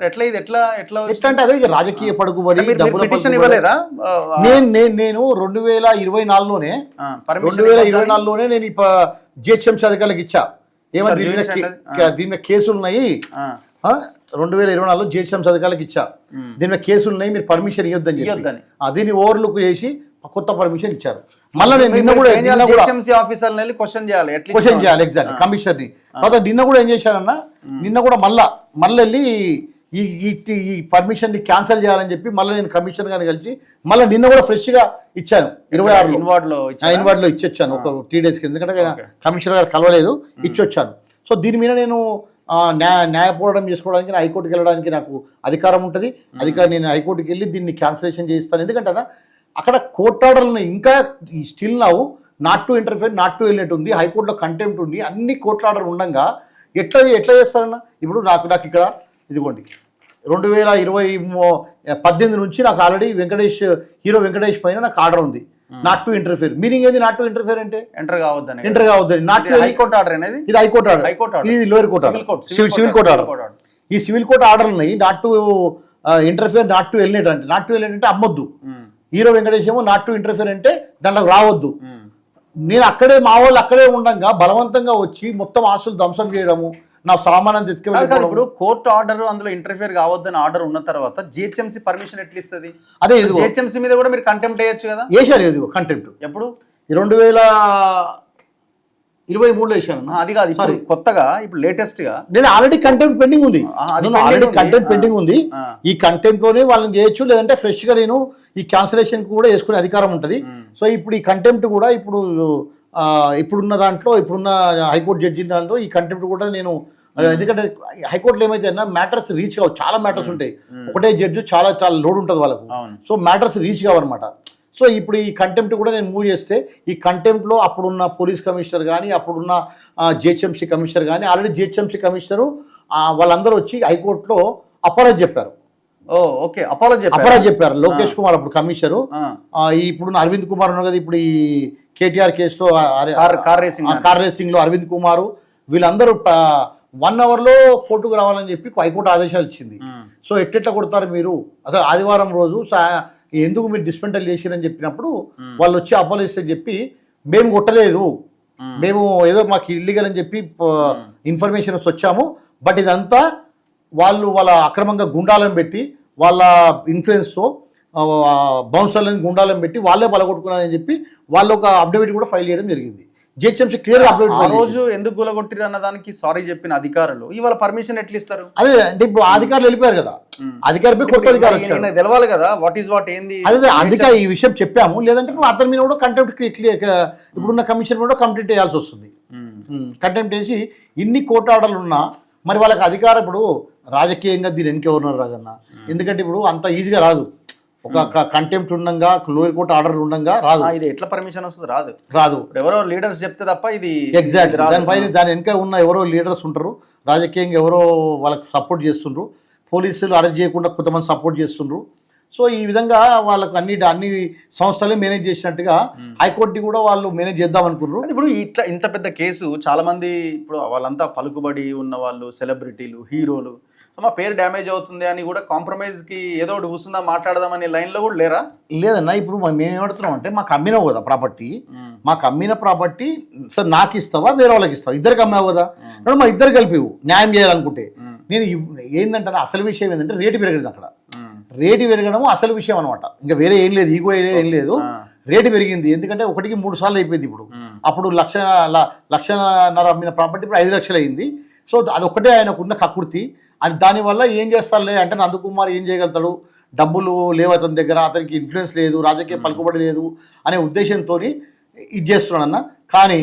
ఎట్లా ఇది ఎట్లా ఎట్లా ఎట్లా అంటే అదే ఇక రాజకీయ పడుకుబడి డబ్బుల పిటిషన్ పలుకుబడి. ఇవ్వలేదా నేను 2024లోనే 2024లోనే నేను జిహెచ్ఎంసీ అధికారులకు ఇచ్చా. ఏమన్నా దీని మీద కేసులు ఉన్నాయి, 2024లో జిహెచ్ఎంసీ అధికారులకు ఇచ్చా, దీని మీద కేసులు ఉన్నాయి, మీరు పర్మిషన్ ఇవ్వద్దని చెప్పి దీన్ని ఓవర్లుక్ చేసి కొత్త పర్మిషన్ ఇచ్చారు. మళ్ళీ నేను నిన్న కూడా క్వశ్చన్ చేయాలి ఎగ్జాక్ట్ కమిషనర్ ని. తర్వాత నిన్న కూడా ఏం చేశారన్నా, నిన్న కూడా మళ్ళీ వెళ్ళి ఈ పర్మిషన్ ని క్యాన్సిల్ చేయాలని చెప్పి మళ్ళీ నేను కమిషనర్ గారిని కలిసి మళ్ళీ నిన్న కూడా ఫ్రెష్ గా ఇచ్చాను. 26 ఇన్వార్డ్లో ఇచ్చొచ్చాను ఒక 3 days కింద. ఎందుకంటే కమిషనర్ గారు కలవలేదు, ఇచ్చొచ్చాను. సో దీని మీద నేను న్యాయ పోరాటం చేసుకోవడానికి హైకోర్టుకి వెళ్ళడానికి నాకు అధికారం ఉంటుంది. నేను హైకోర్టుకి వెళ్ళి దీన్ని క్యాన్సిలేషన్ చేయిస్తాను. ఎందుకంటే అక్కడ కోర్ట్ ఆర్డర్లు ఇంకా still now not to interfere, not to వెళ్ళినట్టు ఉంది. హైకోర్టులో కంటెంప్ట్ ఉంది, అన్ని కోర్టు ఆర్డర్ ఉండగా ఎట్లా చేస్తారన్నా? ఇప్పుడు నాకు ఇక్కడ ఇదిగోండి 2018 నుంచి నాకు ఆల్రెడీ హీరో వెంకటేష్ పైన నాకు ఆర్డర్ ఉంది, నాట్ టు ఇంటర్ఫియర్. మీనింగ్ ఏంది నాట్ టు ఇంటర్ఫియర్ అంటే? ఎంటర్ కావద్దని. నాట్ టు హైకోర్టు ఆర్డర్ అనేది, ఇది హైకోర్టు ఆర్డర్, ఇది lower court order, civil court order. ఈ సివిల్ కోర్ట్ ఆర్డర్ ఉన్నాయి not to interfere, not to వెళ్ళినట్టు అంటే. నాట్ టు వెళ్ళినట్టు అమ్మొద్దు. హీరో వెంకటేష్ ఏమో నాట్ టు ఇంటర్ఫియర్ అంటే దాంట్లోకి రావద్దు. నేను అక్కడే మా వాళ్ళు అక్కడే ఉండగా బలవంతంగా వచ్చి మొత్తం ఆస్తులు ధ్వంసం చేయడము, నా సామాన్ తెచ్చుకెళ్ళి. ఇప్పుడు కోర్టు ఆర్డర్ అందులో ఇంటర్ఫియర్ కావద్దని ఆర్డర్ ఉన్న తర్వాత జిహెచ్ఎంసీ పర్మిషన్ ఎట్లా ఇస్తుంది? అదే జిహెచ్ఎంసీ మీద కూడా మీరు కంటెంప్ట్ చేయొచ్చు కదా. వేసారు ఇది కంటెంప్ట్. ఎప్పుడు? 2023లో వేసాను. అది కాదు ఇప్పుడు కొత్తగా, ఇప్పుడు లేటెస్ట్ గా నేను ఆల్రెడీ కంటెంప్ట్ పెండింగ్ ఉంది. ఈ కంటెంప్ట్ లోనే వాళ్ళని చేయొచ్చు, లేదంటే ఫ్రెష్ గా నేను ఈ క్యాన్సిలేషన్ కూడా వేసుకునే అధికారం ఉంటుంది. సో ఇప్పుడు ఈ కంటెంప్ట్ కూడా ఇప్పుడున్న దాంట్లో, ఇప్పుడున్న హైకోర్టు జడ్జి దాంట్లో ఈ కంటెంప్ట్ కూడా నేను, ఎందుకంటే హైకోర్టులో ఏమైతే అన్నా మ్యాటర్స్ రీచ్ కావు, చాలా మ్యాటర్స్ ఉంటాయి. ఒకటే జడ్జి చాలా లోడ్ ఉంటుంది వాళ్ళకు. సో మ్యాటర్స్ రీచ్ కావన్నమాట. సో ఇప్పుడు ఈ కంటెంప్ట్ కూడా నేను మూవ్ చేస్తే, ఈ కంటెంప్ట్లో అప్పుడున్న పోలీస్ కమిషనర్ కానీ, అప్పుడున్న జిహెచ్ఎంసీ కమిషనర్ కానీ, ఆల్రెడీ జిహెచ్ఎంసీ కమిషనరు వాళ్ళందరూ వచ్చి హైకోర్టులో అపాలజీ చెప్పారు. అపాలజీ చెప్పారు. లోకేష్ కుమార్ అప్పుడు కమిషనరు, ఇప్పుడున్న అరవింద్ కుమార్ ఉన్నారు కదా, ఇప్పుడు ఈ కేటీఆర్ కేసులో కార్ రేసింగ్ లో అరవింద్ కుమారు, వీళ్ళందరూ 1 అవర్లో కోర్టుకు రావాలని చెప్పి హైకోర్టు ఆదేశాలు ఇచ్చింది. సో ఎట్లా కొడతారు మీరు, అసలు ఆదివారం రోజు ఎందుకు మీరు డిస్మెంటల్ చేసిరని చెప్పినప్పుడు వాళ్ళు వచ్చి అపాలజీ చెప్పి, మేము కొట్టలేదు, మేము ఏదో మాకు ఇల్లీగల్ అని చెప్పి ఇన్ఫర్మేషన్ వచ్చాము, బట్ ఇదంతా వాళ్ళ అక్రమంగా గుండాలను పెట్టి, వాళ్ళ ఇన్ఫ్లుయెన్స్తో బౌన్సర్లను గుండాలను పెట్టి వాళ్ళే బలగొట్టుకున్నారని చెప్పి వాళ్ళు ఒక అఫిడవిట్ కూడా ఫైల్ చేయడం జరిగింది. GHMC clear update. ఆ రోజు ఎందుకు గులగొట్టిరు అన్న దానికి సారీ చెప్పిన అధికారులు ఇవాళ పర్మిషన్ ఎట్లా ఇస్తారు? అదే అంటే ఇప్పుడు అధికారులు వెళ్ళిపోయారు కదా, అధికారి కొత్త అధికారులు తెలవాలి కదా, వాట్ ఈస్ వాట్ ఏంది. అదే అందుకే ఈ విషయం చెప్పాము. లేదంటే అతని మీద కూడా కంటెంప్ట్, ఇప్పుడున్న కమిషన్ కూడా కంప్లీట్ చేయాల్సి వస్తుంది. కంటెంప్ట్ చేసి ఇన్ని కోర్టు ఆర్డర్లు ఉన్నా మరి వాళ్ళకి అధికారం, ఇప్పుడు రాజకీయంగా దీని వెనకెవరున్నారు రాజన్న? ఎందుకంటే ఇప్పుడు అంత ఈజీగా రాదు. ఒక కంటెంప్ట్ ఉండగా, లోయర్ కోర్టు ఆర్డర్ ఉండగా రాదు. ఇది ఎట్లా పర్మిషన్ వస్తుంది? రాదు. ఎవరో లీడర్స్ చెప్తే తప్ప ఇది ఎగ్జాక్ట్. దాని వెనక ఉన్న ఎవరో లీడర్స్ ఉంటారు, రాజకీయంగా ఎవరో వాళ్ళకి సపోర్ట్ చేస్తుండ్రు, పోలీసులు అరెస్ట్ చేయకుండా కొంతమంది సపోర్ట్ చేస్తుండ్రు. సో ఈ విధంగా వాళ్ళకు అన్ని సంస్థలే మేనేజ్ చేసినట్టుగా హైకోర్టు కూడా వాళ్ళు మేనేజ్ చేద్దాం అనుకున్నారు. ఇప్పుడు ఇంత పెద్ద కేసు, చాలా మంది ఇప్పుడు వాళ్ళంతా పలుకుబడి ఉన్న వాళ్ళు, సెలబ్రిటీలు, హీరోలు, సో మా పేరు డ్యామేజ్ అవుతుంది అని కూడా కాంప్రమైజ్కి ఏదో ఒకటి కూర్చుందా మాట్లాడదామని లైన్లో కూడా లేరా? లేదన్నా, ఇప్పుడు మేము ఏమడుతున్నాం అంటే, మాకు అమ్మినావు కదా ప్రాపర్టీ, మాకు అమ్మిన ప్రాపర్టీ సార్ నాకు ఇస్తావా వేరే వాళ్ళకి ఇస్తావా? ఇద్దరికి అమ్మావు కదా, మా ఇద్దరు కలిపివు న్యాయం చేయాలనుకుంటే. నేను ఏంటంటే అసలు విషయం ఏంటంటే రేటు పెరగలేదు అక్కడ. రేటు పెరగడము అసలు విషయం అనమాట, ఇంకా వేరే ఏం లేదు, ఈగో ఏం లేదు. రేటు పెరిగింది ఎందుకంటే 1కి 3 సార్లు అయిపోయింది. ఇప్పుడు అప్పుడు 1,00,000 అమ్మిన ప్రాపర్టీ ఇప్పుడు 5 లక్షలు అయింది. సో అదొక్కటే ఆయనకున్న కక్కుర్తి. అది దానివల్ల ఏం చేస్తారులే అంటే, నందకుమార్ ఏం చేయగలుగుతాడు, డబ్బులు లేవు అతని దగ్గర, అతనికి ఇన్ఫ్లుయెన్స్ లేదు, రాజకీయ పలుకుబడి లేదు అనే ఉద్దేశంతో ఇది చేస్తున్నాడన్న. కానీ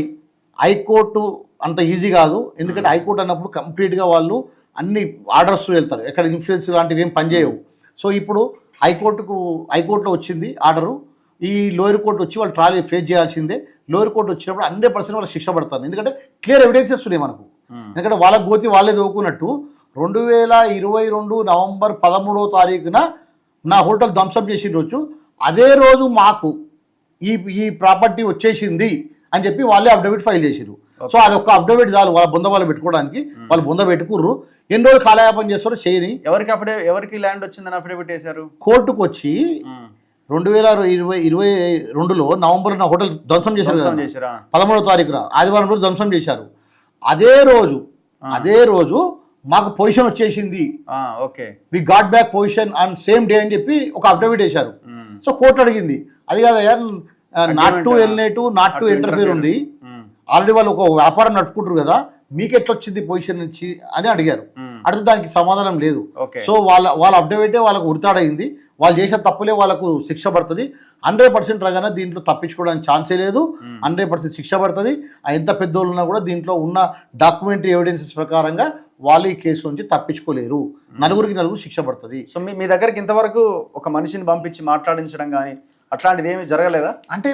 హైకోర్టు అంత ఈజీ కాదు. ఎందుకంటే హైకోర్టు అన్నప్పుడు కంప్లీట్గా వాళ్ళు అన్ని ఆర్డర్స్ వెళ్తారు, ఎక్కడ ఇన్ఫ్లుయెన్స్ లాంటివి ఏం పనిచేయవు. సో ఇప్పుడు హైకోర్టులో వచ్చింది ఆర్డరు, ఈ లోయర్ కోర్టు వచ్చి వాళ్ళు ట్రాలీ ఫేస్ చేయాల్సిందే. లోయర్ కోర్టు వచ్చినప్పుడు 100% వాళ్ళు శిక్ష పడతారు. ఎందుకంటే క్లియర్ ఎవిడెన్సెస్ ఉన్నాయి మనకు. ఎందుకంటే వాళ్ళకి పోతే వాళ్ళే చదువుకున్నట్టు 2022 నవంబర్ 13వ తారీఖున నా హోటల్ ధ్వంసం చేసిన రోజు, అదే రోజు మాకు ఈ ప్రాపర్టీ వచ్చేసింది అని చెప్పి వాళ్ళే అఫిడవిట్ ఫైల్ చేసిరు. సో అది ఒక అఫిడవిట్ చాలు వాళ్ళ బొంద వాళ్ళు పెట్టుకోవడానికి. వాళ్ళు బొంద పెట్టుకుర్రు. ఎన్ని రోజులు కాలయాపన చేస్తారో చేయని. ఎవరికి ల్యాండ్ వచ్చిందని అఫిడవిట్ వేశారు? కోర్టుకు వచ్చి 2022లో నవంబర్ నా హోటల్ ధ్వంసం చేశారు. 13వ తారీఖున ఆదివారం రోజు ధ్వంసం చేశారు. అదే రోజు మాకు పొజిషన్ వచ్చేసింది. Okay, we got back position on same day అని చెప్పి ఒక అఫిడవిట్ వేశారు. సో కోర్టు అడిగింది అది కాదయ్యా, not to alienate not to interfere ఉంది. ఆల్రెడీ వాళ్ళు ఒక వ్యాపారం నడుపుకుంటారు కదా, మీకు ఎట్లా వచ్చింది పొజిషన్ నుంచి అని అడిగారు. అడిగితే దానికి సమాధానం లేదు. సో వాళ్ళ అఫిడవిటే వాళ్ళకు ఉరితాడైంది. వాళ్ళు చేసే తప్పులే వాళ్ళకు శిక్ష పడుతుంది. 100% రగానే దీంట్లో తప్పించుకోవడానికి ఛాన్సే లేదు. 100% శిక్ష పడుతుంది. ఎంత పెద్దోళ్ళు ఉన్నా కూడా దీంట్లో ఉన్న డాక్యుమెంటరీ ఎవిడెన్సెస్ ప్రకారంగా వాళ్ళు ఈ కేసు నుంచి తప్పించుకోలేరు. నలుగురు శిక్ష పడుతుంది. సో మీ దగ్గరికి ఇంతవరకు ఒక మనిషిని పంపించి మాట్లాడించడం కానీ అట్లాంటిది ఏమి జరగలేదా? అంటే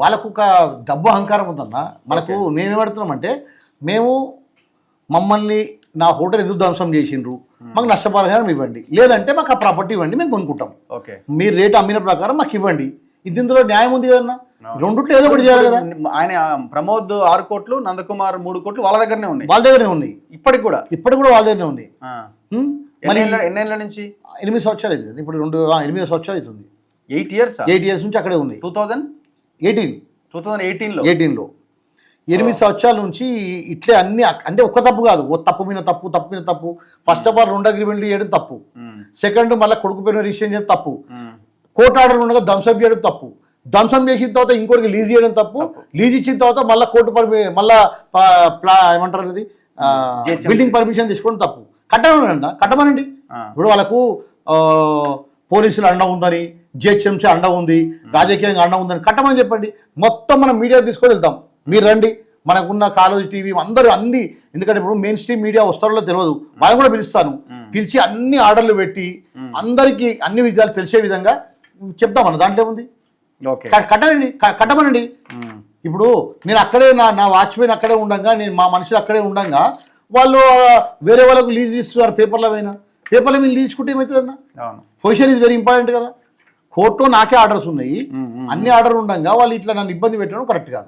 వాళ్ళకు ఒక డబ్బు అహంకారం ఉందన్న. మనకు నేనేమడుతున్నామంటే, మమ్మల్ని నా హోటల్ ఎందుకు ధ్వంసం చేసిండ్రు, మాకు నష్టపరిహారం ఇవ్వండి, లేదంటే మాకు ఆ ప్రాపర్టీ ఇవ్వండి, మేము కొనుక్కుంటాం. మీరు రేటు అమ్మిన ప్రకారం మాకు ఇవ్వండి. ఇందులో న్యాయం ఉంది కదన్నా. రెండుట్లో ఏదో ఒకటి చేయాలి కదా. ఆయన ప్రమోద్ 6 కోట్లు, నందకుమార్ 3 కోట్లు వాళ్ళ దగ్గరనే ఉన్నాయి. ఇప్పటికి కూడా వాళ్ళ దగ్గరనే ఉన్నాయి. ఎన్నేళ్ళ నుంచి? 8 సంవత్సరాలు అవుతుంది. ఇప్పుడు 8 సంవత్సరాలు అవుతుంది. 8 years నుంచి అక్కడే ఉన్నాయి. 2018లో 8 సంవత్సరాల నుంచి ఇట్లే అన్ని. అంటే ఒక్క తప్పు కాదు, ఓ తప్పు మీద తప్పు. ఫస్ట్ ఆఫ్ ఆల్ 2 అగ్రిమెంట్లు చేయడం తప్పు. సెకండ్ మళ్ళీ కొడుకు పేరు రిజిస్ట్రేషన్ చేయడం తప్పు. కోర్టు ఆర్డర్ ఉండగా ధ్వంసం చేయడం తప్పు. ధ్వంసం చేసిన తర్వాత ఇంకోరికి లీజ్ చేయడం తప్పు. లీజ్ ఇచ్చిన తర్వాత మళ్ళీ కోర్టు మళ్ళీ ఏమంటారు అది బిల్డింగ్ పర్మిషన్ తీసుకోవడం తప్పు. కట్టమనండి. ఇప్పుడు వాళ్ళకు పోలీసులు అండ ఉందని, జిహెచ్ఎంసీ అండ ఉంది, రాజకీయంగా అండ ఉందని కట్టమని చెప్పండి. మొత్తం మనం మీడియా తీసుకొని వెళ్తాం. మీరు రండి, మనకున్న కాలేజ్ టీవీ అందరూ అన్ని. ఎందుకంటే ఇప్పుడు మెయిన్ స్ట్రీమ్ మీడియా వస్తారో తెలియదు, వాళ్ళని కూడా పిలుస్తాను. పిలిచి అన్ని ఆర్డర్లు పెట్టి అందరికీ అన్ని విధాలు తెలిసే విధంగా చెప్తామన్న. దాంట్లో ఉంది. కట్టమనండి. ఇప్పుడు నేను అక్కడే నా వాచ్మెన్ అక్కడే ఉండగా, నేను మా మనుషులు అక్కడే ఉండగా వాళ్ళు వేరే వాళ్ళకు లీజ్ ఇస్తున్నారు. పేపర్ల మీద లీజ్ తీసుకుంటే ఏమవుతుందన్న? పొజిషన్ ఈజ్ వెరీ ఇంపార్టెంట్ కదా. కోర్టులో నాకే ఆర్డర్స్ ఉన్నాయి. అన్ని ఆర్డర్ ఉండగా వాళ్ళు ఇట్లా నన్ను ఇబ్బంది పెట్టడం కరెక్ట్ కాదు.